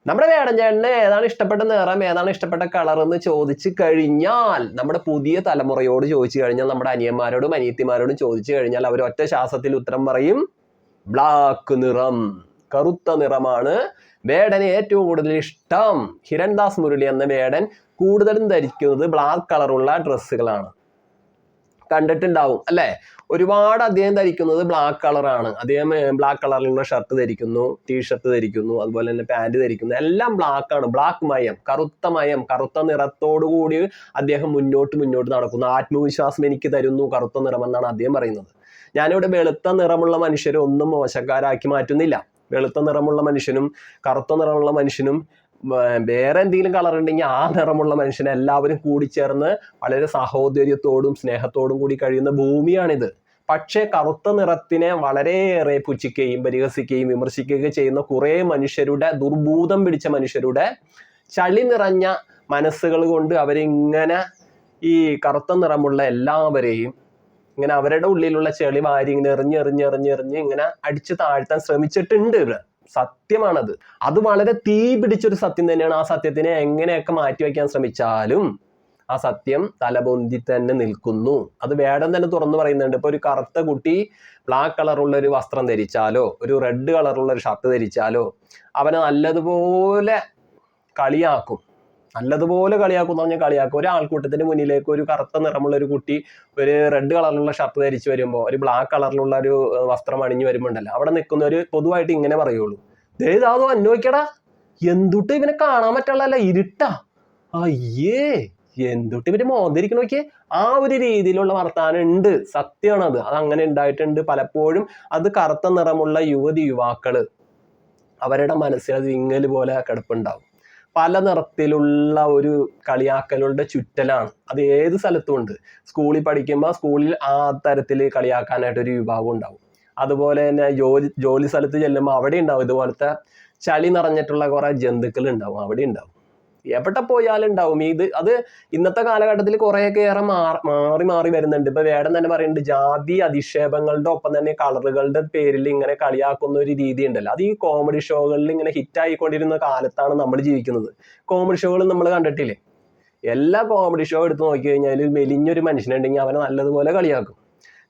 നമ്മുടെ വേടൻ ചേട്ടന് ഏതാണ് ഇഷ്ടപ്പെട്ട നിറം, ഏതാണ് ഇഷ്ടപ്പെട്ട കളർ എന്ന് ചോദിച്ചു കഴിഞ്ഞാൽ, നമ്മുടെ പുതിയ തലമുറയോട് ചോദിച്ചു കഴിഞ്ഞാൽ, നമ്മുടെ അനിയന്മാരോടും അനിയത്തിമാരോടും ചോദിച്ചു കഴിഞ്ഞാൽ അവർ ഒറ്റ ശ്വാസത്തിൽ ഉത്തരം പറയും, ബ്ലാക്ക് നിറം, കറുത്ത നിറമാണ് വേടന് ഏറ്റവും കൂടുതൽ ഇഷ്ടം. ഹിരൺദാസ് മുരളി എന്ന വേടൻ കൂടുതലും ധരിക്കുന്നത് ബ്ലാക്ക് കളറുള്ള ഡ്രസ്സുകളാണ്. കണ്ടിട്ടുണ്ടാവും അല്ലേ? ഒരുപാട് അദ്ദേഹം ധരിക്കുന്നത് ബ്ലാക്ക് കളറാണ്. അദ്ദേഹം ബ്ലാക്ക് കളറിലുള്ള ഷർട്ട് ധരിക്കുന്നു, ടീഷർട്ട് ധരിക്കുന്നു, അതുപോലെ തന്നെ പാൻറ് ധരിക്കുന്നു. എല്ലാം ബ്ലാക്ക് ആണ്. ബ്ലാക്ക് മയം, കറുത്ത നിറത്തോടു കൂടി അദ്ദേഹം മുന്നോട്ട് നടക്കുന്നു. ആത്മവിശ്വാസം എനിക്ക് തരുന്നു കറുത്ത നിറമെന്നാണ് അദ്ദേഹം പറയുന്നത്. ഞാനിവിടെ വെളുത്ത നിറമുള്ള മനുഷ്യരെ ഒന്നും മോശക്കാരാക്കി മാറ്റുന്നില്ല. വെളുത്ത നിറമുള്ള മനുഷ്യനും കറുത്ത നിറമുള്ള മനുഷ്യനും വേറെ എന്തെങ്കിലും കളർ ഉണ്ടെങ്കിൽ ആ നിറമുള്ള മനുഷ്യനെ എല്ലാവരും കൂടിച്ചേർന്ന് വളരെ സഹോദര്യത്തോടും സ്നേഹത്തോടും കൂടി കഴിയുന്ന ഭൂമിയാണിത്. പക്ഷേ കറുത്ത നിറത്തിനെ വളരെയേറെ പുച്ഛിക്കുകയും പരിഹസിക്കുകയും വിമർശിക്കുകയും ചെയ്യുന്ന കുറേ മനുഷ്യരുടെ, ദുർഭൂതം പിടിച്ച മനുഷ്യരുടെ ചളി നിറഞ്ഞ മനസ്സുകൾ കൊണ്ട് അവരിങ്ങനെ ഈ കറുത്ത നിറമുള്ള എല്ലാവരെയും ഇങ്ങനെ അവരുടെ ഉള്ളിലുള്ള ചെളി വാരി ഇങ്ങനെ എറിഞ്ഞ് ഇങ്ങനെ അടിച്ചു താഴ്ത്താൻ ശ്രമിച്ചിട്ടുണ്ട് ഇവർ. സത്യമാണത്. അത് വളരെ തീ പിടിച്ചൊരു സത്യം തന്നെയാണ്. ആ സത്യത്തിനെ എങ്ങനെയൊക്കെ മാറ്റിവെക്കാൻ ശ്രമിച്ചാലും ആ സത്യം തലപൊന്തി തന്നെ നിൽക്കുന്നു. അത് വേടൻ തന്നെ തുറന്നു പറയുന്നുണ്ട്. ഇപ്പൊ ഒരു കറുത്ത കുട്ടി ബ്ലാക്ക് കളറുള്ള ഒരു വസ്ത്രം ധരിച്ചാലോ ഒരു റെഡ് കളറുള്ള ഒരു ഷർട്ട് ധരിച്ചാലോ അവനെ നല്ലതുപോലെ കളിയാക്കും എന്ന് പറഞ്ഞാൽ കളിയാക്കും. ഒരു ആൾക്കൂട്ടത്തിന് മുന്നിലേക്ക് ഒരു കറുത്ത നിറമുള്ള ഒരു കുട്ടി ഒരു റെഡ് കളറിലുള്ള ഷർട്ട് ധരിച്ചു വരുമ്പോൾ, ഒരു ബ്ലാക്ക് കളറിലുള്ള ഒരു വസ്ത്രം അണിഞ്ഞു വരുമ്പോണ്ടല്ലോ, അവിടെ നിൽക്കുന്നവര് പൊതുവായിട്ട് ഇങ്ങനെ പറയുള്ളൂ, അതോ അന്വേഷിക്കടാ, എന്തുട്ട് ഇവനെ കാണാൻ പറ്റുള്ളല്ല, ഇരുട്ടാ, അയ്യേ എന്തുട്ട് ഇവര് മോന്തിരിക്കണ നോക്കിയേ. ആ ഒരു രീതിയിലുള്ള വർത്താനം ഉണ്ട്. സത്യമാണത്. അത് അങ്ങനെ ഉണ്ടായിട്ടുണ്ട് പലപ്പോഴും. അത് കറുത്ത നിറമുള്ള യുവാക്കള് അവരുടെ മനസ്സിൽ അത് വിങ്ങല് പോലെ കിടപ്പുണ്ടാവും. പല നിറത്തിലുള്ള ഒരു കളിയാക്കലുടെ ചുറ്റലാണ്. അത് ഏത് സ്ഥലത്തും ഉണ്ട്. സ്കൂളിൽ പഠിക്കുമ്പോൾ സ്കൂളിൽ ആ തരത്തിൽ കളിയാക്കാനായിട്ട് ഒരു വിഭാഗം ഉണ്ടാവും. അതുപോലെ തന്നെ ജോലി സ്ഥലത്ത് ചെല്ലുമ്പോൾ അവിടെ ഉണ്ടാവും ഇതുപോലത്തെ ചളി നിറഞ്ഞിട്ടുള്ള കുറെ ജന്തുക്കൾ ഉണ്ടാവും. അവിടെ ഉണ്ടാവും. എവിടെ പോയാലും ഉണ്ടാവും. അത് ഇന്നത്തെ കാലഘട്ടത്തിൽ കുറേയൊക്കെ ഏറെ മാറി വരുന്നുണ്ട്. ഇപ്പൊ വേടൻ തന്നെ പറയുന്നുണ്ട്, ജാതി അധിക്ഷേപങ്ങളുടെ ഒപ്പം തന്നെ കളറുകളുടെ പേരിൽ ഇങ്ങനെ കളിയാക്കുന്ന ഒരു രീതി ഉണ്ടല്ലോ. അത് ഈ കോമഡി ഷോകളിൽ ഇങ്ങനെ ഹിറ്റ് ആയിക്കൊണ്ടിരുന്ന കാലത്താണ് നമ്മൾ ജീവിക്കുന്നത്. കോമഡി ഷോകൾ നമ്മൾ കണ്ടിട്ടില്ലേ? എല്ലാ കോമഡി ഷോ എടുത്ത് നോക്കി കഴിഞ്ഞാൽ മെലിഞ്ഞൊരു മനുഷ്യനുണ്ടെങ്കിൽ അവനെ നല്ലതുപോലെ കളിയാക്കും.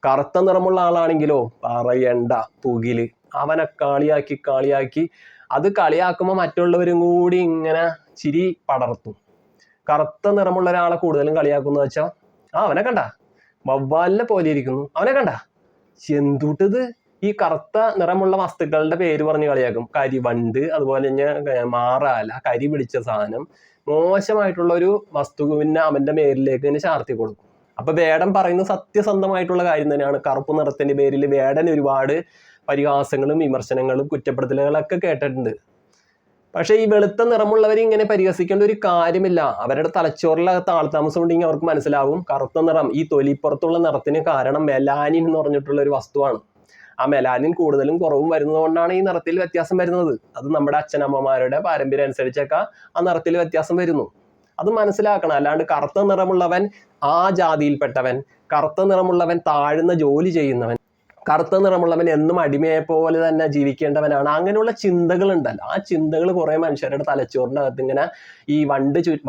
കറുത്ത നിറമുള്ള ആളാണെങ്കിലോ പറയണ്ട, തുകില്. അവനെ കളിയാക്കി അത് കളിയാക്കുമ്പോൾ മറ്റുള്ളവരും കൂടി ഇങ്ങനെ ചിരി പടർത്തും. കറുത്ത നിറമുള്ള ഒരാളെ കൂടുതലും കളിയാക്കുന്ന വെച്ചാൽ അവനെ കണ്ട വവ്വാലിനെ പോലെ ഇരിക്കുന്നു, അവനെ കണ്ട എന്തുട്ടത്, ഈ കറുത്ത നിറമുള്ള വസ്തുക്കളുടെ പേര് പറഞ്ഞ് കളിയാക്കും. കരിവണ്ട്, അതുപോലെ തന്നെ മാറാല, കരി പിടിച്ച സാധനം, മോശമായിട്ടുള്ള ഒരു വസ്തുവിനെ അവന്റെ പേരിലേക്ക് ഇങ്ങനെ ചാർത്തി കൊടുക്കും. അപ്പൊ വേടൻ പറയുന്നത് സത്യസന്ധമായിട്ടുള്ള കാര്യം തന്നെയാണ്. കറുപ്പ് നിറത്തിന്റെ പേരിൽ വേടൻ ഒരുപാട് പരിഹാസങ്ങളും വിമർശനങ്ങളും കുറ്റപ്പെടുത്തലുകളൊക്കെ കേട്ടിട്ടുണ്ട്. പക്ഷെ ഈ വെളുത്ത നിറമുള്ളവർ ഇങ്ങനെ പരിഹസിക്കേണ്ട ഒരു കാര്യമില്ല. അവരുടെ തലച്ചോറിലകത്ത് ആൾതാമസം ഉണ്ടെങ്കിൽ അവർക്ക് മനസ്സിലാവും കറുത്ത നിറം, ഈ തൊലിപ്പുറത്തുള്ള നിറത്തിന് കാരണം മെലാനിൻ എന്ന് പറഞ്ഞിട്ടുള്ള ഒരു വസ്തുവാണ്. ആ മെലാനിൻ കൂടുതലും കുറവും വരുന്നതുകൊണ്ടാണ് ഈ നിറത്തിൽ വ്യത്യാസം വരുന്നത്. അത് നമ്മുടെ അച്ഛനമ്മമാരുടെ പാരമ്പര്യം അനുസരിച്ചൊക്കെ ആ നിറത്തിൽ വ്യത്യാസം വരുന്നു. അത് മനസ്സിലാക്കണം. അല്ലാണ്ട് കറുത്ത നിറമുള്ളവൻ ആ ജാതിയിൽപ്പെട്ടവൻ, കറുത്ത നിറമുള്ളവൻ താഴ്ന്ന ജോലി ചെയ്യുന്നവൻ, കറുത്ത നിറമുള്ളവൻ എന്നും അടിമയെ പോലെ തന്നെ ജീവിക്കേണ്ടവനാണ്, അങ്ങനെയുള്ള ചിന്തകൾ ഉണ്ടല്ലോ. ആ ചിന്തകൾ കുറെ മനുഷ്യരുടെ തലച്ചോറിൻ്റെ അകത്ത് ഇങ്ങനെ ഈ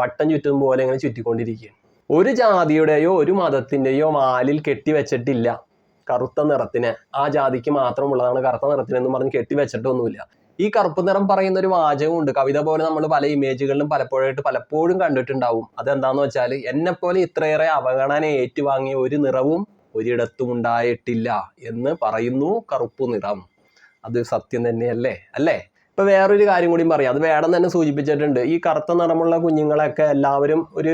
വട്ടം ചുറ്റും പോലെ ഇങ്ങനെ ചുറ്റിക്കൊണ്ടിരിക്കുകയാണ്. ഒരു ജാതിയുടെയോ ഒരു മതത്തിൻ്റെയോ വാലിൽ കെട്ടിവെച്ചിട്ടില്ല കറുത്ത നിറത്തിന്. ആ ജാതിക്ക് മാത്രമുള്ളതാണ് കറുത്ത നിറത്തിനെന്നും പറഞ്ഞ് കെട്ടിവെച്ചിട്ടൊന്നുമില്ല. ഈ കറുപ്പ് നിറം പറയുന്ന ഒരു വാചകമുണ്ട്. കവിത പോലെ നമ്മൾ പല ഇമേജുകളിലും പലപ്പോഴും കണ്ടിട്ടുണ്ടാവും. അതെന്താന്ന് വെച്ചാൽ, എന്നെപ്പോലെ ഇത്രയേറെ അവഗണന ഏറ്റുവാങ്ങിയ ഒരു നിറവും ഒരിടത്തും ഉണ്ടായിട്ടില്ല എന്ന് പറയുന്നു കറുപ്പ് നിറം. അത് സത്യം തന്നെയല്ലേ? അല്ലേ? ഇപ്പൊ വേറൊരു കാര്യം കൂടി പറയാം. അത് വേടൻ തന്നെ സൂചിപ്പിച്ചിട്ടുണ്ട്. ഈ കറുത്ത നിറമുള്ള കുഞ്ഞുങ്ങളൊക്കെ എല്ലാവരും ഒരു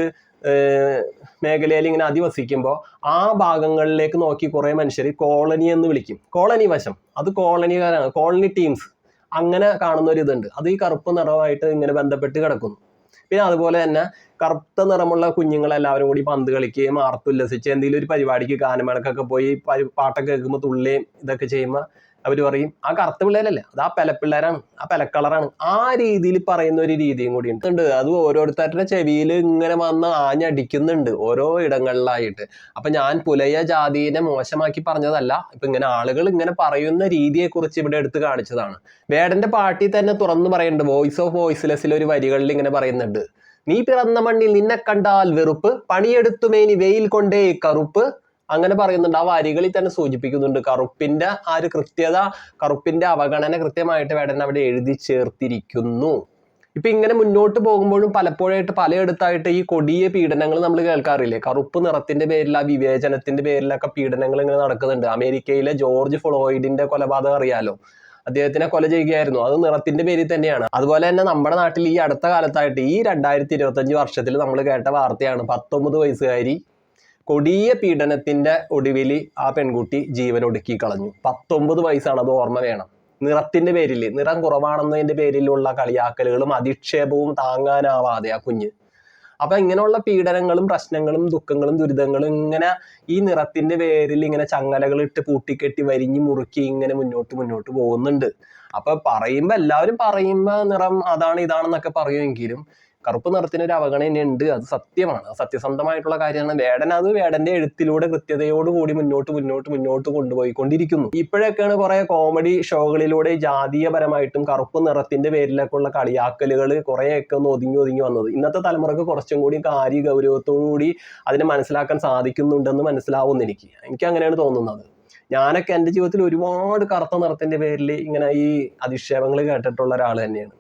മേഖലയിൽ ഇങ്ങനെ അധിവസിക്കുമ്പോൾ ആ ഭാഗങ്ങളിലേക്ക് നോക്കി കുറെ മനുഷ്യർ കോളനി എന്ന് വിളിക്കും. കോളനി വശം, അത് കോളനിക്കാരാണ്, കോളനി ടീംസ്, അങ്ങനെ കാണുന്ന ഒരു ഇതുണ്ട്. അത് ഈ കറുപ്പ് നിറമായിട്ട് ഇങ്ങനെ ബന്ധപ്പെട്ട് കിടക്കുന്നു. പിന്നെ അതുപോലെ തന്നെ കറുത്ത നിറമുള്ള കുഞ്ഞുങ്ങളെല്ലാവരും കൂടി പന്ത് കളിക്കുകയും ആർത്തുല്ലസിച്ച് എന്തെങ്കിലും ഒരു പരിപാടിക്ക് ഗാനമേളക്കൊക്കെ പോയി പാട്ടൊക്കെ കേൾക്കുമ്പോൾ തുള്ളിയും ഇതൊക്കെ ചെയ്യുമ്പോൾ അവർ പറയും ആ കറുത്ത പിള്ളേരല്ല, അത് ആ പെലപ്പിള്ളേരാണ്, ആ പെലക്കളറാണ്. ആ രീതിയിൽ പറയുന്ന ഒരു രീതിയും കൂടി ഉണ്ട്. അത് ഓരോരുത്തരുടെ ചെവിയിൽ ഇങ്ങനെ വന്ന് ആഞ്ഞടിക്കുന്നുണ്ട് ഓരോ ഇടങ്ങളിലായിട്ട്. അപ്പൊ ഞാൻ പുലയ ജാതിയെ മോശമാക്കി പറഞ്ഞതല്ല, ഇപ്പൊ ഇങ്ങനെ ആളുകൾ ഇങ്ങനെ പറയുന്ന രീതിയെ കുറിച്ച് ഇവിടെ എടുത്ത് കാണിച്ചതാണ്. വേടന്റെ പാർട്ടി തന്നെ തുറന്നു പറയുന്നുണ്ട്, വോയിസ് ഓഫ് വോയിസ്ലെസ്സിൽ ഒരു വരികളിൽ ഇങ്ങനെ പറയുന്നുണ്ട്, നീ പിറന്ന മണ്ണിൽ നിന്നെ കണ്ടാൽ വെറുപ്പ്, പണിയെടുത്തുമേനി വെയിൽ കൊണ്ടേ കറുപ്പ്. അങ്ങനെ പറയുന്നുണ്ട്. ആ വരികളിൽ തന്നെ സൂചിപ്പിക്കുന്നുണ്ട് കറുപ്പിന്റെ ആ ഒരു കൃത്യത, കറുപ്പിന്റെ അവഗണന കൃത്യമായിട്ട് വേടൻ അവിടെ എഴുതി ചേർത്തിരിക്കുന്നു. ഇപ്പൊ ഇങ്ങനെ മുന്നോട്ട് പോകുമ്പോഴും പലപ്പോഴായിട്ട് പലയിടത്തായിട്ട് ഈ കൊടിയ പീഡനങ്ങൾ നമ്മൾ കേൾക്കാറില്ലേ? കറുപ്പ് നിറത്തിന്റെ പേരിൽ, ആ വിവേചനത്തിന്റെ പേരിലൊക്കെ പീഡനങ്ങൾ ഇങ്ങനെ നടക്കുന്നുണ്ട്. അമേരിക്കയിലെ ജോർജ് ഫ്ലോയിഡിന്റെ കൊലപാതകം അറിയാലോ, അദ്ദേഹത്തിനെ കൊല ചെയ്യുകയായിരുന്നു, അത് നിറത്തിന്റെ പേരിൽ തന്നെയാണ്. അതുപോലെ തന്നെ നമ്മുടെ നാട്ടിൽ ഈ അടുത്ത കാലത്തായിട്ട് ഈ 2025 വർഷത്തിൽ നമ്മൾ കേട്ട വാർത്തയാണ്, 19 വയസ്സുകാരി കൊടിയ പീഡനത്തിന്റെ ഒടുവിൽ ആ പെൺകുട്ടി ജീവനൊടുക്കി കളഞ്ഞു. 19 വയസ്സാണ്, അത് ഓർമ്മ വേണം. നിറത്തിന്റെ പേരിൽ, നിറം കുറവാണെന്നതിന്റെ പേരിലുള്ള കളിയാക്കലുകളും അധിക്ഷേപവും താങ്ങാനാവാതെ ആ കുഞ്ഞ്. അപ്പൊ ഇങ്ങനെയുള്ള പീഡനങ്ങളും പ്രശ്നങ്ങളും ദുഃഖങ്ങളും ദുരിതങ്ങളും ഇങ്ങനെ ഈ നിറത്തിന്റെ പേരിൽ ഇങ്ങനെ ചങ്ങലകൾ ഇട്ട് പൂട്ടിക്കെട്ടി വരിഞ്ഞു മുറുക്കി ഇങ്ങനെ മുന്നോട്ട് പോകുന്നുണ്ട്. അപ്പൊ പറയുമ്പോ എല്ലാവരും പറയുമ്പോ നിറം അതാണ് ഇതാണെന്നൊക്കെ പറയുമെങ്കിലും കറുപ്പ് നിറത്തിന് ഒരു അവഗണന ഉണ്ട്, അത് സത്യമാണ്, സത്യസന്ധമായിട്ടുള്ള കാര്യമാണ്. വേടൻ അത് വേടന്റെ എഴുത്തിലൂടെ കൃത്യതയോടുകൂടി മുന്നോട്ട് കൊണ്ടുപോയിക്കൊണ്ടിരിക്കുന്നു. ഇപ്പോഴൊക്കെയാണ് കുറെ കോമഡി ഷോകളിലൂടെ ജാതീയപരമായിട്ടും കറുപ്പ് നിറത്തിന്റെ പേരിലൊക്കെ ഉള്ള കളിയാക്കലുകൾ കുറെയൊക്കെ ഒന്ന് ഒതുങ്ങി വന്നത്. ഇന്നത്തെ തലമുറക്ക് കുറച്ചും കൂടി ഗൗരവത്തോടുകൂടി അതിനെ മനസ്സിലാക്കാൻ സാധിക്കുന്നുണ്ടെന്ന് മനസ്സിലാവുന്നു എനിക്ക് അങ്ങനെയാണ് തോന്നുന്നത്. ഞാനൊക്കെ എൻ്റെ ജീവിതത്തിൽ ഒരുപാട് കറുത്ത നിറത്തിന്റെ പേരിൽ ഇങ്ങനെ ഈ അധിക്ഷേപങ്ങൾ കേട്ടിട്ടുള്ള ഒരാൾ തന്നെയാണ്.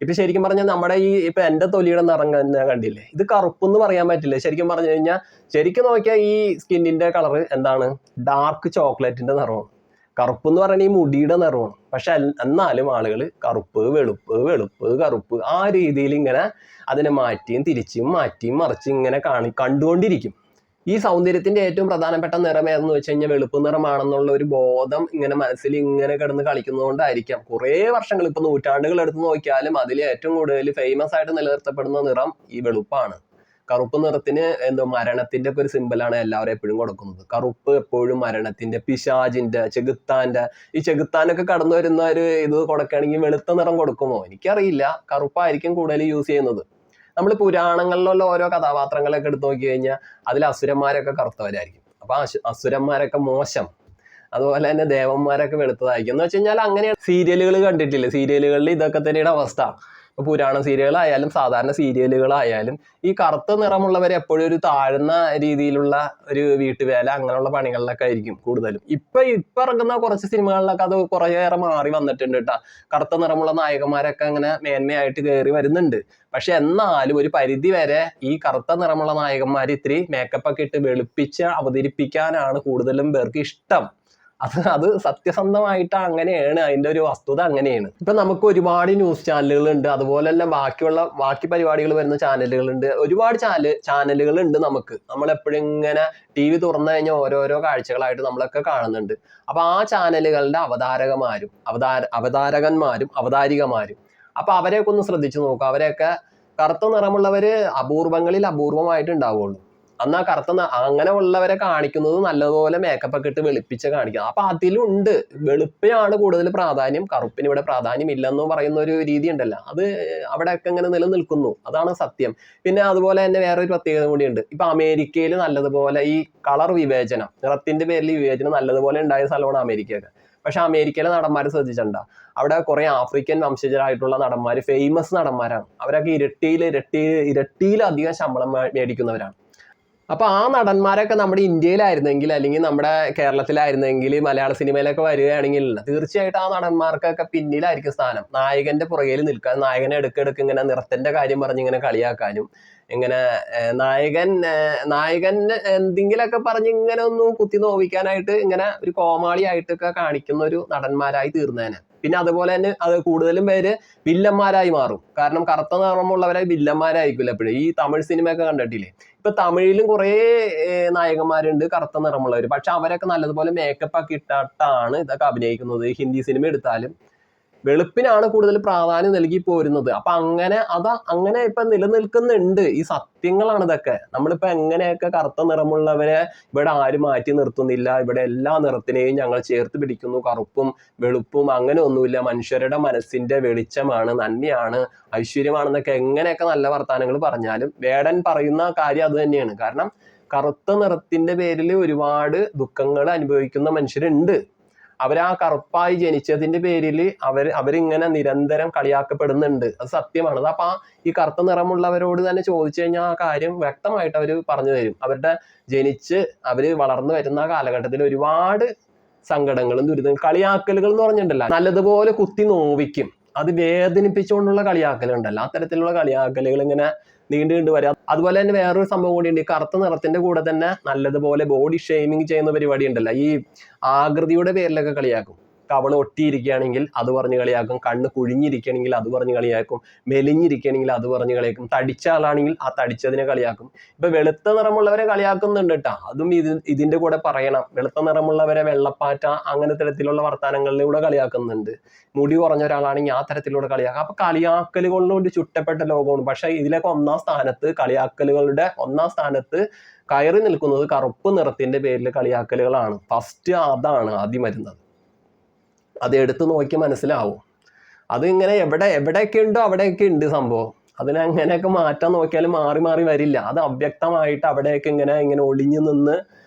ഇപ്പൊ ശരിക്കും പറഞ്ഞാൽ നമ്മുടെ ഇപ്പൊ എന്റെ തൊലിയുടെ നിറം തന്നെ കണ്ടില്ലേ, ഇത് കറുപ്പെന്ന് പറയാൻ പറ്റില്ല. ശരിക്കും പറഞ്ഞു കഴിഞ്ഞാൽ ശരിക്കും നോക്കിയാൽ ഈ സ്കിന്നിന്റെ കളർ എന്താണ്, ഡാർക്ക് ചോക്ലേറ്റിന്റെ നിറമാണ്. കറുപ്പെന്ന് പറയുന്നത് ഈ മുടിയുടെ നിറമാണ്. പക്ഷെ എന്നാലും ആളുകൾ കറുപ്പ് വെളുപ്പ് കറുപ്പ് ആ രീതിയിൽ ഇങ്ങനെ അതിനെ മാറ്റിയും തിരിച്ചും മാറ്റിയും മറിച്ചും ഇങ്ങനെ കണ്ടുകൊണ്ടിരിക്കും. ഈ സൗന്ദര്യത്തിന്റെ ഏറ്റവും പ്രധാനപ്പെട്ട നിറം ഏതെന്ന് വെച്ച് കഴിഞ്ഞാൽ വെളുപ്പ് നിറമാണെന്നുള്ള ഒരു ബോധം ഇങ്ങനെ മനസ്സിൽ ഇങ്ങനെ കിടന്ന് കളിക്കുന്നതുകൊണ്ടായിരിക്കാം കുറേ വർഷങ്ങൾ, ഇപ്പൊ നൂറ്റാണ്ടുകൾ എടുത്ത് നോക്കിയാലും അതിൽ ഏറ്റവും കൂടുതൽ ഫേമസ് ആയിട്ട് നിലനിർത്തപ്പെടുന്ന നിറം ഈ വെളുപ്പാണ്. കറുപ്പ് നിറത്തിന് മരണത്തിന്റെ ഒക്കെ ഒരു സിമ്പലാണ് എല്ലാവരും എപ്പോഴും കൊടുക്കുന്നത്. കറുപ്പ് എപ്പോഴും മരണത്തിന്റെ, പിശാചിന്റെ, ചെകുത്താന്റെ, ഈ ചെകുത്താനൊക്കെ കടന്നു വരുന്ന ഒരു ഇത് കൊടുക്കുകയാണെങ്കിൽ വെളുത്ത നിറം കൊടുക്കുമോ എനിക്കറിയില്ല. കറുപ്പായിരിക്കും കൂടുതൽ യൂസ് ചെയ്യുന്നത്. നമ്മൾ പുരാണങ്ങളിലുള്ള ഓരോ കഥാപാത്രങ്ങളൊക്കെ എടുത്ത് നോക്കി കഴിഞ്ഞാൽ അതിൽ അസുരന്മാരൊക്കെ കറുത്തവരായിരിക്കും. അപ്പൊ അസുരന്മാരൊക്കെ മോശം, അതുപോലെ തന്നെ ദേവന്മാരൊക്കെ വെളുത്തതായിരിക്കും. എന്ന് വെച്ച് കഴിഞ്ഞാൽ അങ്ങനെയാണ്. സീരിയലുകൾ കണ്ടിട്ടില്ലേ, സീരിയലുകളിൽ ഇതൊക്കെ തന്നെയാണ് അവസ്ഥ. ഇപ്പൊ പുരാണ സീരിയലുകളായാലും സാധാരണ സീരിയലുകളായാലും ഈ കറുത്ത നിറമുള്ളവർ എപ്പോഴും ഒരു താഴ്ന്ന രീതിയിലുള്ള ഒരു വീട്ടുവേല അങ്ങനെയുള്ള പണികളിലൊക്കെ ആയിരിക്കും കൂടുതലും. ഇപ്പൊ ഇറങ്ങുന്ന കുറച്ച് സിനിമകളിലൊക്കെ അത് കുറേയേറെ മാറി വന്നിട്ടുണ്ട് കേട്ടോ. കറുത്ത നിറമുള്ള നായകന്മാരൊക്കെ അങ്ങനെ മേന്മയായിട്ട് കയറി വരുന്നുണ്ട്. പക്ഷെ എന്നാലും ഒരു പരിധി വരെ ഈ കറുത്ത നിറമുള്ള നായകന്മാർ ഇത്തിരി മേക്കപ്പ് ഒക്കെ ഇട്ട് വെളുപ്പിച്ച് അവതരിപ്പിക്കാനാണ് കൂടുതലും പേർക്ക് ഇഷ്ടം. അത് സത്യസന്ധമായിട്ട് അങ്ങനെയാണ്, അതിന്റെ ഒരു വസ്തുത അങ്ങനെയാണ്. ഇപ്പൊ നമുക്ക് ഒരുപാട് ന്യൂസ് ചാനലുകളുണ്ട്, അതുപോലെ തന്നെ ബാക്കി പരിപാടികൾ വരുന്ന ചാനലുകളുണ്ട്, ഒരുപാട് ചാനലുകൾ ഉണ്ട് നമുക്ക്. നമ്മളെപ്പോഴും ഇങ്ങനെ TV തുറന്നു കഴിഞ്ഞാൽ ഓരോരോ കാഴ്ചകളായിട്ട് നമ്മളൊക്കെ കാണുന്നുണ്ട്. അപ്പൊ ആ ചാനലുകളുടെ അവതാരകന്മാരും അവതാരികമാരും അപ്പൊ അവരെയൊക്കെ ഒന്ന് ശ്രദ്ധിച്ചു നോക്കുക. അവരെയൊക്കെ കറുത്ത നിറമുള്ളവര് അപൂർവങ്ങളിൽ അപൂർവമായിട്ട് ഉണ്ടാവുള്ളൂ. എന്നാൽ അങ്ങനെ ഉള്ളവരെ കാണിക്കുന്നത് നല്ലതുപോലെ മേക്കപ്പ് ഒക്കെ ഇട്ട് വെളുപ്പിച്ച് കാണിക്കുക. അപ്പൊ അതിലുണ്ട് വെളുപ്പിനാണ് കൂടുതൽ പ്രാധാന്യം, കറുപ്പിന് ഇവിടെ പ്രാധാന്യം ഇല്ലെന്ന് പറയുന്ന ഒരു രീതി ഉണ്ടല്ലോ, അത് അവിടെയൊക്കെ ഇങ്ങനെ നിലനിൽക്കുന്നു, അതാണ് സത്യം. പിന്നെ അതുപോലെ തന്നെ വേറൊരു പ്രത്യേകത കൂടിയുണ്ട്. ഇപ്പൊ അമേരിക്കയിൽ നല്ലതുപോലെ ഈ കളർ വിവേചനം, നിറത്തിന്റെ പേരിൽ വിവേചനം നല്ലതുപോലെ ഉണ്ടായ സ്ഥലമാണ് അമേരിക്കയൊക്കെ. പക്ഷെ അമേരിക്കയിലെ നടന്മാർ ശ്രദ്ധിച്ചിട്ടുണ്ടോ, അവിടെ കുറെ ആഫ്രിക്കൻ വംശജരായിട്ടുള്ള നടന്മാർ, ഫേമസ് നടന്മാരാണ്. അവരൊക്കെ ഇരട്ടിയിലധികം ശമ്പളം മേടിക്കുന്നവരാണ്. അപ്പൊ ആ നടന്മാരൊക്കെ നമ്മുടെ ഇന്ത്യയിലായിരുന്നെങ്കിൽ അല്ലെങ്കിൽ നമ്മുടെ കേരളത്തിലായിരുന്നെങ്കിൽ മലയാള സിനിമയിലൊക്കെ വരികയാണെങ്കിൽ തീർച്ചയായിട്ടും ആ നടന്മാർക്കൊക്കെ പിന്നിലായിരിക്കും സ്ഥാനം. നായകന്റെ പുറകിൽ നിൽക്കാൻ, നായകനെ എടുക്കെടുക്ക് ഇങ്ങനെ നിറത്തിന്റെ കാര്യം പറഞ്ഞ് ഇങ്ങനെ കളിയാക്കാനും, ഇങ്ങനെ നായകൻ എന്തെങ്കിലുമൊക്കെ പറഞ്ഞ് ഇങ്ങനെ ഒന്ന് കുത്തി നോവിക്കാനായിട്ട് ഇങ്ങനെ ഒരു കോമാളിയായിട്ടൊക്കെ കാണിക്കുന്ന ഒരു നടന്മാരായി തീർന്നേനെ. പിന്നെ അതുപോലെ തന്നെ അത് കൂടുതലും പേര് വില്ലന്മാരായി മാറും. കാരണം കറുത്ത നിറമുള്ളവരെ വില്ലന്മാരായിരിക്കില്ല എപ്പോഴും. ഈ തമിഴ് സിനിമയൊക്കെ കണ്ടിട്ടില്ലേ, ഇപ്പൊ തമിഴിലും കുറേ നായകന്മാരുണ്ട് കറുത്ത നിറമുള്ളവർ. പക്ഷെ അവരൊക്കെ നല്ലതുപോലെ മേക്കപ്പ് ഒക്കെ ഇട്ടിട്ടാണ് ഇതൊക്കെ അഭിനയിക്കുന്നത്. ഹിന്ദി സിനിമ എടുത്താലും വെളുപ്പിനാണ് കൂടുതൽ പ്രാധാന്യം നൽകി പോരുന്നത്. അപ്പൊ അങ്ങനെ ഇപ്പൊ നിലനിൽക്കുന്നുണ്ട്. ഈ സത്യങ്ങളാണ് ഇതൊക്കെ. നമ്മളിപ്പോ എങ്ങനെയൊക്കെ കറുത്ത നിറമുള്ളവരെ ഇവിടെ ആരും മാറ്റി നിർത്തുന്നില്ല, ഇവിടെ എല്ലാ നിറത്തിനെയും ഞങ്ങൾ ചേർത്ത് പിടിക്കുന്നു, കറുപ്പും വെളുപ്പും അങ്ങനെ ഒന്നുമില്ല, മനുഷ്യരുടെ മനസ്സിന്റെ വെളിച്ചമാണ്, നന്മയാണ്, ഐശ്വര്യമാണെന്നൊക്കെ എങ്ങനെയൊക്കെ നല്ല വർത്താനങ്ങൾ പറഞ്ഞാലും വേടൻ പറയുന്ന കാര്യം അത് തന്നെയാണ്. കാരണം കറുത്ത നിറത്തിന്റെ പേരിൽ ഒരുപാട് ദുഃഖങ്ങൾ അനുഭവിക്കുന്ന മനുഷ്യരുണ്ട്. അവരാ കറുപ്പായി ജനിച്ചതിന്റെ പേരിൽ അവരിങ്ങനെ നിരന്തരം കളിയാക്കപ്പെടുന്നുണ്ട്. അത് സത്യമാണ്. അപ്പൊ ഈ കറുത്ത നിറമുള്ളവരോട് തന്നെ ചോദിച്ചു കഴിഞ്ഞാൽ ആ കാര്യം വ്യക്തമായിട്ട് അവർ പറഞ്ഞു തരും. അവര് വളർന്നു വരുന്ന കാലഘട്ടത്തിൽ ഒരുപാട് സങ്കടങ്ങളും ദുരിതങ്ങളും കളിയാക്കലുകൾ എന്ന് പറഞ്ഞിട്ടുണ്ടല്ലോ, നല്ലതുപോലെ കുത്തി നോവിക്കും. അത് വേദനിപ്പിച്ചുകൊണ്ടുള്ള കളിയാക്കലുണ്ടല്ലോ, അത്തരത്തിലുള്ള കളിയാക്കലുകൾ ഇങ്ങനെ നീണ്ടു വരാം. അതുപോലെ തന്നെ വേറൊരു സംഭവം കൂടിയുണ്ട്. ഈ കറുത്ത നിറത്തിന്റെ കൂടെ തന്നെ നല്ലതുപോലെ ബോഡി ഷെയ്മിങ് ചെയ്യുന്ന പരിപാടി ഉണ്ടല്ലോ. ഈ ആകൃതിയുടെ പേരിലൊക്കെ കളിയാക്കും. കവള് ഒട്ടിയിരിക്കുകയാണെങ്കിൽ അത് പറഞ്ഞ് കളിയാക്കും, കണ്ണ് കുഴിഞ്ഞിരിക്കുകയാണെങ്കിൽ അത് പറഞ്ഞ് കളിയാക്കും, മെലിഞ്ഞിരിക്കുകയാണെങ്കിൽ അത് പറഞ്ഞ് കളിയാക്കും, തടിച്ച ആളാണെങ്കിൽ ആ തടിച്ചതിനെ കളിയാക്കും. ഇപ്പൊ വെളുത്ത നിറമുള്ളവരെ കളിയാക്കുന്നുണ്ട് കേട്ടോ. അതും ഇതിന്റെ കൂടെ പറയണം. വെളുത്ത നിറമുള്ളവരെ വെള്ളപ്പാറ്റ അങ്ങനെ തരത്തിലുള്ള വർത്താനങ്ങളിലൂടെ കളിയാക്കുന്നുണ്ട്. മുടി കുറഞ്ഞ ഒരാളാണെങ്കിൽ ആ തരത്തിലൂടെ കളിയാക്കാം. അപ്പൊ കളിയാക്കലുകളിലൂടെ ചുറ്റപ്പെട്ട ലോകമാണ്. പക്ഷെ ഇതിലൊക്കെ കളിയാക്കലുകളുടെ ഒന്നാം സ്ഥാനത്ത് കയറി നിൽക്കുന്നത് കറുപ്പ് നിറത്തിന്റെ പേരിൽ കളിയാക്കലുകളാണ്. ഫസ്റ്റ് അതാണ് ആദ്യം വരുന്നത്. അത് എടുത്തു നോക്കി മനസ്സിലാവും. അത് ഇങ്ങനെ എവിടെയൊക്കെ ഉണ്ടോ അവിടെയൊക്കെ ഉണ്ട് സംഭവം. അതിനങ്ങനെയൊക്കെ മാറ്റാൻ നോക്കിയാലും മാറി വരില്ല. അത് അവ്യക്തമായിട്ട് അവിടെയൊക്കെ ഇങ്ങനെ ഒളിഞ്ഞു നിന്ന്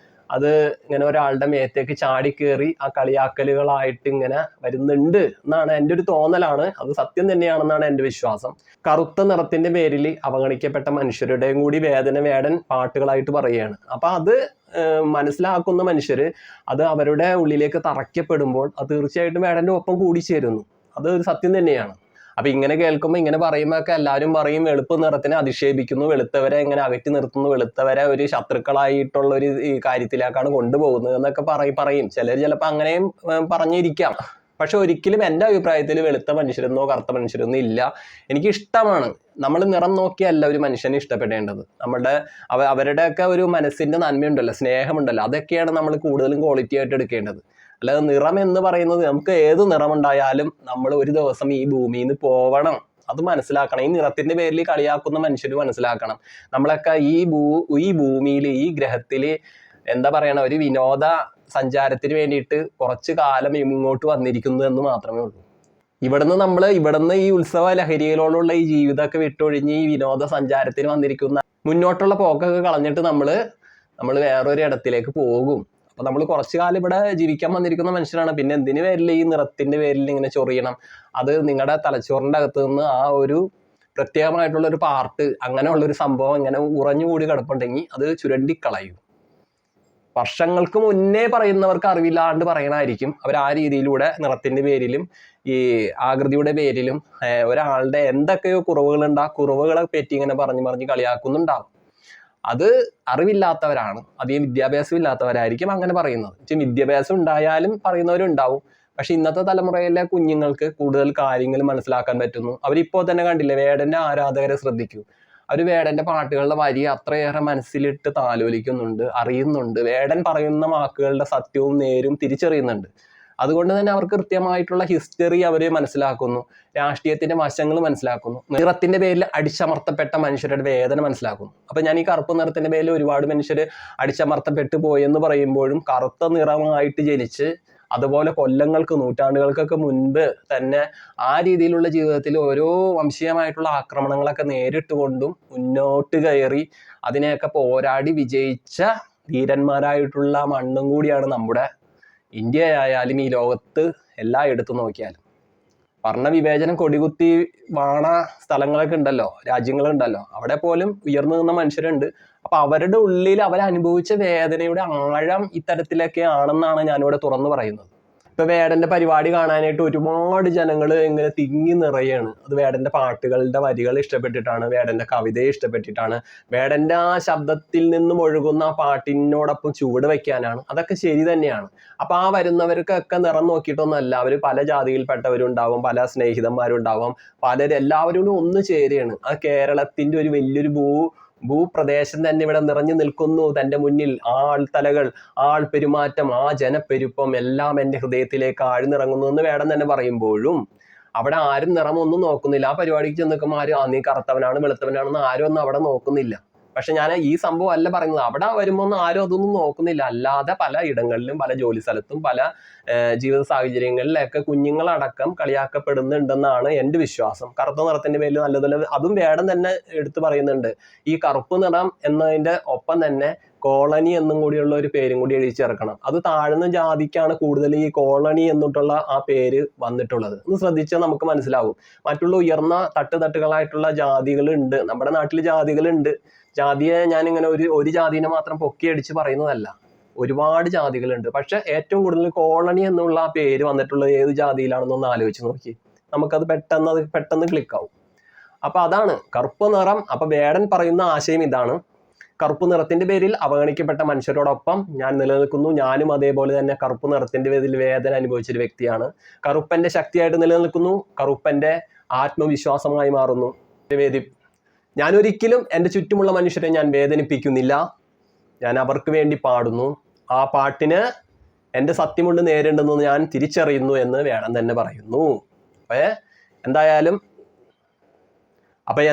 അത് ഇങ്ങനെ ഒരാളുടെ മേത്തേക്ക് ചാടിക്കേറി ആ കളിയാക്കലുകളായിട്ട് ഇങ്ങനെ വരുന്നുണ്ട് എന്നാണ് എൻ്റെ ഒരു തോന്നലാണ്. അത് സത്യം തന്നെയാണെന്നാണ് എൻ്റെ വിശ്വാസം. കറുത്ത നിറത്തിന്റെ പേരിൽ അവഗണിക്കപ്പെട്ട മനുഷ്യരുടെയും കൂടി വേദന വേടൻ പാട്ടുകളായിട്ട് പറയുകയാണ്. അപ്പൊ അത് മനസ്സിലാക്കുന്ന മനുഷ്യര് അത് അവരുടെ ഉള്ളിലേക്ക് തറയ്ക്കപ്പെടുമ്പോൾ അത് തീർച്ചയായിട്ടും വേടന്റെ ഒപ്പം കൂടിച്ചേരുന്നു. അത് ഒരു സത്യം തന്നെയാണ്. അപ്പൊ ഇങ്ങനെ കേൾക്കുമ്പോൾ ഇങ്ങനെ പറയുമ്പോൾ ഒക്കെ എല്ലാവരും പറയും വെളുപ്പ് നിറത്തിനെ അധിക്ഷേപിക്കുന്നു, വെളുത്തവരെ ഇങ്ങനെ അകറ്റി നിർത്തുന്നു, വെളുത്തവരെ ഒരു ശത്രുക്കളായിട്ടുള്ള ഒരു കാര്യത്തിലേക്കാണ് കൊണ്ടുപോകുന്നത് എന്നൊക്കെ പറയും. ചിലപ്പോൾ അങ്ങനെയും പറഞ്ഞിരിക്കാം. പക്ഷെ ഒരിക്കലും എൻ്റെ അഭിപ്രായത്തിൽ വെളുത്ത മനുഷ്യരെന്നോ കറുത്ത മനുഷ്യരെന്നോ ഇല്ല. എനിക്ക് ഇഷ്ടമാണ്. നമ്മൾ നിറം നോക്കിയല്ല ഒരു മനുഷ്യനെ ഇഷ്ടപ്പെടേണ്ടത്. അവരുടെയൊക്കെ ഒരു മനസ്സിന്റെ നന്മയുണ്ടല്ലോ, സ്നേഹമുണ്ടല്ലോ, അതൊക്കെയാണ് നമ്മൾ കൂടുതലും ക്വാളിറ്റി ആയിട്ട് എടുക്കേണ്ടത്. അല്ലാതെ നിറം എന്ന് പറയുന്നത് നമുക്ക് ഏത് നിറമുണ്ടായാലും നമ്മൾ ഒരു ദിവസം ഈ ഭൂമിയിൽ നിന്ന് പോവണം. അത് മനസ്സിലാക്കണം. ഈ നിറത്തിന്റെ പേരിൽ കളിയാക്കുന്ന മനുഷ്യർ മനസ്സിലാക്കണം. നമ്മളൊക്കെ ഈ ഭൂമിയിൽ ഈ ഗ്രഹത്തിൽ എന്താ പറയണ ഒരു വിനോദ സഞ്ചാരത്തിന് വേണ്ടിയിട്ട് കുറച്ചു കാലം ഇങ്ങോട്ട് വന്നിരിക്കുന്നു എന്ന് മാത്രമേ ഉള്ളൂ. ഇവിടുന്ന് ഈ ഉത്സവ ലഹരികളോടുള്ള ഈ ജീവിതമൊക്കെ വിട്ടൊഴിഞ്ഞ് ഈ വിനോദ സഞ്ചാരത്തിന് വന്നിരിക്കുന്ന മുന്നോട്ടുള്ള പോക്കൊക്കെ കളഞ്ഞിട്ട് നമ്മൾ വേറൊരു ഇടത്തിലേക്ക് പോകും. അപ്പൊ നമ്മൾ കുറച്ചു കാലം ഇവിടെ ജീവിക്കാൻ വന്നിരിക്കുന്ന മനുഷ്യരാണ്. പിന്നെ എന്തിനു പേരിൽ ഈ നിറത്തിന്റെ പേരിൽ ഇങ്ങനെ ചൊറിയണം? അത് നിങ്ങളുടെ തലച്ചോറിന്റെ അകത്ത് നിന്ന് ആ ഒരു പ്രത്യേകമായിട്ടുള്ള ഒരു പാർട്ട്, അങ്ങനെയുള്ളൊരു സംഭവം ഇങ്ങനെ ഉറഞ്ഞുകൂടി കിടപ്പുണ്ടെങ്കിൽ അത് ചുരണ്ടിക്കളയും. വർഷങ്ങൾക്ക് മുന്നേ പറയുന്നവർക്ക് അറിവില്ലാണ്ട് പറയണമായിരിക്കും. അവർ ആ രീതിയിലൂടെ നിറത്തിന്റെ പേരിലും ഈ ആകൃതിയുടെ പേരിലും ഒരാളുടെ എന്തൊക്കെയോ കുറവുകളുണ്ട്, ആ കുറുവുകളെ പറ്റി ഇങ്ങനെ പറഞ്ഞ് കളിയാക്കുന്നുണ്ടാവും. അത് അറിവില്ലാത്തവരാണ്, അധികം വിദ്യാഭ്യാസം ഇല്ലാത്തവരായിരിക്കും അങ്ങനെ പറയുന്നത്. വിദ്യാഭ്യാസം ഉണ്ടായാലും പറയുന്നവരുണ്ടാവും. പക്ഷെ ഇന്നത്തെ തലമുറയിലെ കുഞ്ഞുങ്ങൾക്ക് കൂടുതൽ കാര്യങ്ങൾ മനസ്സിലാക്കാൻ പറ്റുന്നു. അവരിപ്പോ തന്നെ കണ്ടില്ലേ, വേടന്റെ ആരാധകരെ ശ്രദ്ധിക്കൂ. അവർ വേടന്റെ പാട്ടുകളുടെ വരി അത്രയേറെ മനസ്സിലിട്ട് താലോലിക്കുന്നുണ്ട്, അറിയുന്നുണ്ട്. വേടൻ പറയുന്ന വാക്കുകളുടെ സത്യവും നേരും തിരിച്ചറിയുന്നുണ്ട്. അതുകൊണ്ട് തന്നെ അവർക്ക് കൃത്യമായിട്ടുള്ള ഹിസ്റ്ററി അവര് മനസ്സിലാക്കുന്നു, രാഷ്ട്രീയത്തിന്റെ വശങ്ങൾ മനസ്സിലാക്കുന്നു, നിറത്തിന്റെ പേരിൽ അടിച്ചമർത്തപ്പെട്ട മനുഷ്യരുടെ വേദന മനസ്സിലാക്കുന്നു. അപ്പൊ ഞാൻ ഈ കറുപ്പ് നിറത്തിന്റെ പേരിൽ ഒരുപാട് മനുഷ്യര് അടിച്ചമർത്തപ്പെട്ടു പോയെന്ന് പറയുമ്പോഴും കറുത്ത നിറമായിട്ട് ജനിച്ച് അതുപോലെ നൂറ്റാണ്ടുകൾക്കൊക്കെ മുൻപ് തന്നെ ആ രീതിയിലുള്ള ജീവിതത്തിൽ ഓരോ വംശീയമായിട്ടുള്ള ആക്രമണങ്ങളൊക്കെ നേരിട്ടുകൊണ്ടും മുന്നോട്ട് കയറി അതിനെയൊക്കെ പോരാടി വിജയിച്ച ധീരന്മാരായിട്ടുള്ള മണ്ണും കൂടിയാണ് നമ്മുടെ ഇന്ത്യ ആയാലും ഈ ലോകത്ത് എല്ലായിടത്തും നോക്കിയാലും. വർണ്ണവിവേചനം കൊടികുത്തി വാണ സ്ഥലങ്ങളൊക്കെ ഉണ്ടല്ലോ, രാജ്യങ്ങളുണ്ടല്ലോ, അവിടെ പോലും ഉയർന്നു നിന്ന മനുഷ്യരുണ്ട്. അപ്പൊ അവരുടെ ഉള്ളിൽ അവരനുഭവിച്ച വേദനയുടെ ആഴം ഇത്തരത്തിലൊക്കെ ആണെന്നാണ് ഞാനിവിടെ തുറന്നു പറയുന്നത്. ഇപ്പൊ വേടന്റെ പരിപാടി കാണാനായിട്ട് ഒരുപാട് ജനങ്ങൾ ഇങ്ങനെ തിങ്ങി നിറയാണ്. അത് വേടന്റെ പാട്ടുകളുടെ വരികൾ ഇഷ്ടപ്പെട്ടിട്ടാണ്, വേടന്റെ കവിതയെ ഇഷ്ടപ്പെട്ടിട്ടാണ്, വേടന്റെ ആ ശബ്ദത്തിൽ നിന്നും ഒഴുകുന്ന ആ പാട്ടിനോടൊപ്പം ചുവട് വയ്ക്കാനാണ്. അതൊക്കെ ശരി തന്നെയാണ്. അപ്പൊ ആ വരുന്നവർക്കൊക്കെ നിറം നോക്കിയിട്ടൊന്നുമല്ല. അവർ പല ജാതിയിൽപ്പെട്ടവരുണ്ടാവും, പല സ്നേഹിതന്മാരുണ്ടാവും, എല്ലാവരോടും ഒന്ന് ചേരുകയാണ്. ആ കേരളത്തിന്റെ ഒരു വലിയൊരു ഭൂപ്രദേശം തന്നെ ഇവിടെ നിറഞ്ഞു നിൽക്കുന്നു തൻ്റെ മുന്നിൽ. ആൾത്തലകൾ, പെരുമാറ്റം, ആ ജനപ്പെരുപ്പം എല്ലാം എൻ്റെ ഹൃദയത്തിലേക്ക് ആഴ്ന്നിറങ്ങുന്നു എന്ന് വേടൻ തന്നെ പറയുമ്പോഴും അവിടെ ആരും നിറമൊന്നും നോക്കുന്നില്ല. ആ പരിപാടിക്ക് ചെന്ന് നിൽക്കുമ്പോൾ ആരും നീ കറുത്തവനാണ് വെളുത്തവനാണെന്ന് ആരും ഒന്നും അവിടെ നോക്കുന്നില്ല. പക്ഷെ ഞാൻ ഈ സംഭവം അല്ല പറയുന്നത്. അവിടെ വരുമ്പോൾ ഒന്നും ആരും അതൊന്നും നോക്കുന്നില്ല. അല്ലാതെ പല ഇടങ്ങളിലും പല ജോലി സ്ഥലത്തും പല ജീവിത സാഹചര്യങ്ങളിലൊക്കെ കുഞ്ഞുങ്ങളടക്കം കളിയാക്കപ്പെടുന്നുണ്ടെന്നാണ് എൻ്റെ വിശ്വാസം. കറുത്ത നിറത്തിന്റെ പേരിൽ നല്ലതല്ല. അതും വേടൻ തന്നെ എടുത്തു പറയുന്നുണ്ട്. ഈ കറുപ്പ് നിറം എന്നതിന്റെ ഒപ്പം തന്നെ കോളനി എന്നും കൂടിയുള്ള ഒരു പേരും കൂടി എഴുതി ചേർക്കണം. അത് താഴ്ന്ന ജാതിക്കാണ് കൂടുതൽ ഈ കോളനി എന്നിട്ടുള്ള ആ പേര് വന്നിട്ടുള്ളത്. ഒന്ന് ശ്രദ്ധിച്ചാൽ നമുക്ക് മനസ്സിലാവും. മറ്റുള്ള ഉയർന്ന തട്ടുകളായിട്ടുള്ള ജാതികളുണ്ട്, നമ്മുടെ നാട്ടിൽ ജാതികളുണ്ട്. ജാതിയെ ഞാനിങ്ങനെ ഒരു ജാതിനെ മാത്രം പൊക്കി അടിച്ച് പറയുന്നതല്ല. ഒരുപാട് ജാതികളുണ്ട്. പക്ഷെ ഏറ്റവും കൂടുതൽ കോളനി എന്നുള്ള ആ പേര് വന്നിട്ടുള്ളത് ഏത് ജാതിയിലാണെന്നൊന്ന് ആലോചിച്ച് നോക്കി. നമുക്കത് പെട്ടെന്ന് ക്ലിക്കാവും. അപ്പൊ അതാണ് കറുപ്പ് നിറം. അപ്പൊ വേടൻ പറയുന്ന ആശയം ഇതാണ്. കറുപ്പ് നിറത്തിന്റെ പേരിൽ അവഗണിക്കപ്പെട്ട മനുഷ്യരോടൊപ്പം ഞാൻ നിലനിൽക്കുന്നു. ഞാനും അതേപോലെ തന്നെ കറുപ്പ് നിറത്തിന്റെ പേരിൽ വേദന അനുഭവിച്ചൊരു വ്യക്തിയാണ്. കറുപ്പന്റെ ശക്തിയായിട്ട് നിലനിൽക്കുന്നു. കറുപ്പന്റെ ആത്മവിശ്വാസമായി മാറുന്നു. ഞാൻ ഒരിക്കലും എൻ്റെ ചുറ്റുമുള്ള മനുഷ്യരെ ഞാൻ വേദനിപ്പിക്കുന്നില്ല. ഞാൻ അവർക്ക് വേണ്ടി പാടുന്നു. ആ പാട്ടിന് എൻ്റെ സത്യമുണ്ട് നേരിടുന്നു ഞാൻ തിരിച്ചറിയുന്നു എന്ന് വേണം തന്നെ പറയുന്നു.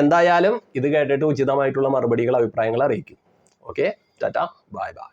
എന്തായാലും ഇത് കേട്ടിട്ട് ഉചിതമായിട്ടുള്ള മറുപടികൾ, അഭിപ്രായങ്ങൾ അറിയിക്കും. Okay, Tata, bye bye.